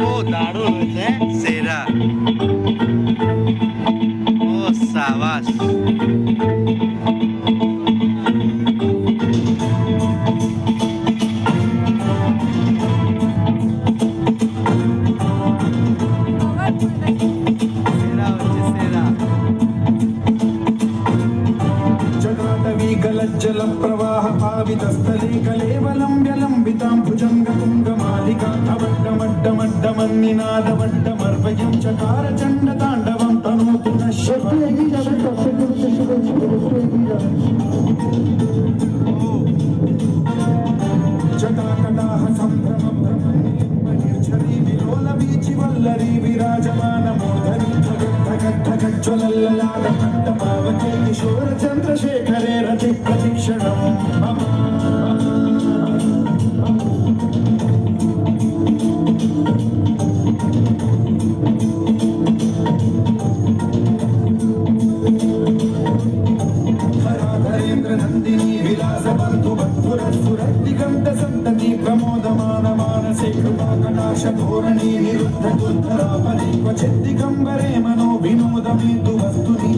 ও দারুণ হয়েছে সেরা। ও সাবাস। जल प्रवाह पावितस्थले कलेवलं व्यलम्बितां भुजङ्गतुङ्गमालिका अवड्डमड्डमड्डमन्निनादवड्डमर्वयं चकार चण्डताण्डवं तनोतु नः जटाकटाह सम्भ्रम भ्रमणिर्झरी विलोलवीचि वल्लरी विराजमानमोदरी ढगज्ज्वलल्ललाटपट्टपावके किशोर चन्द्रशेखरे रति प्रतीक्षणं मम धराधरेन्द्र नन्दिनी विलास बन्धु बन्धुरस्फुरद्दिगन्त सन्तति प्रमोदमान मानसे कृपाकटाक्ष धोरणी निरुद्ध दुर्धरापरि क्वचित् दिगम्बरे मनो विनोदमेतु वस्तुनि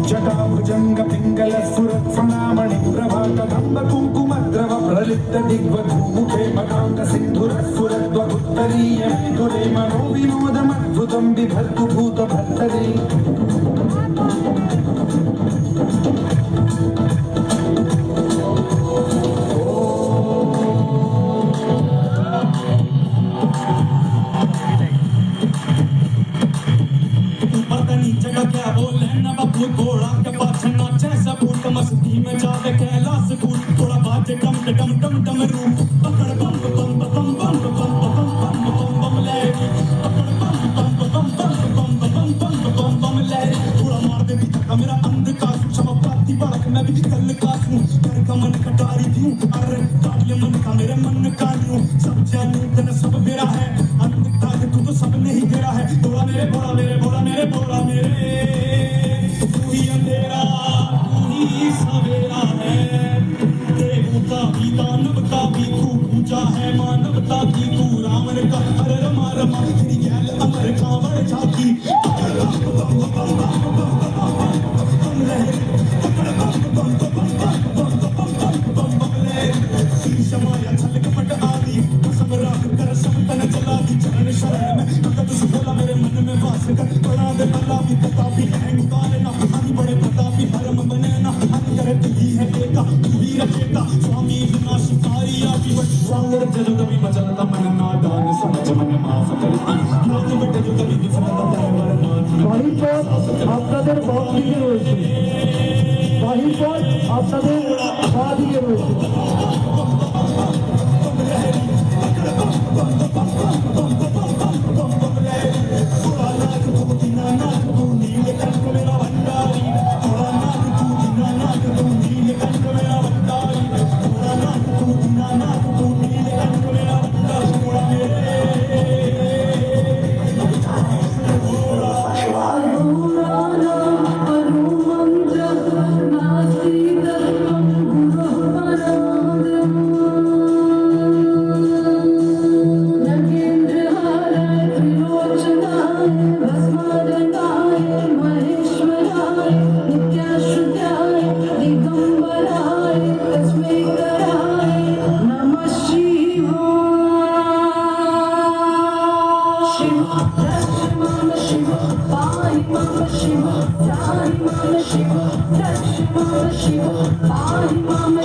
जटाभुजङ्ग पिङ्गल स्फुरत्फणामणि प्रभा कदम्ब कुङ्कुमद्रव प्रलिप्त दिग्वधूमुखे मदाङ्ग सिन्धुरस्फुरद्वगुत्तरीय मेधुरे मनो विनोदमद्भुतं बिभर्तु भूतभर्तरे क्या बोले न बबू थोड़ा के पाछे नाचे सबूत मस्ती में जावे कैलाश कूद थोड़ा बाजे डम डम डम डम रूप पकड़ बम बम बम बम बम बम बम बम ले पकड़ बम बम बम बम बम बम बम बम ले थोड़ा मार दे धक्का मेरा अंधकार क्षमा प्राप्ति बढ़क मैं भी कल का हूं कर का मन कटारी थी अरे काले मन का मेरे मन का लूं सब जाने तेरा सब मेरा है अंधकार तू तो सब नहीं तेरा है बोला मेरे बोला मेरे बोला मेरे बोला मेरे सवेरा है देवता भी दानव का भी तू पूजा है मानवता की तू रावण का हर रमा रमा तेरी गैल अमर कांवड़ झाकी समाया छल कपट आदि सब राख कर सब तन चला दी चरण शरण में तब सुबोला मेरे मन में वास कर बड़ा दे भला भी पता भी अहंकार ना आदि बड़े प्रतापी धर्म बने ना अंतर ही है एका तू ही रचेता स्वामी विनाशकारी आदि बट सांगर जल कभी मचलता मन नादान समझ मन माफ करती नाच बट जो कभी विफलता परवर नाथ বাহিরপথ আপনাদের বাম দিকে রয়েছে, বাহিরপথ আপনাদের বাঁ দিকে রয়েছে।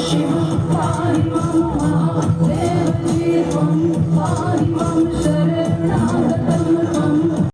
Shiva,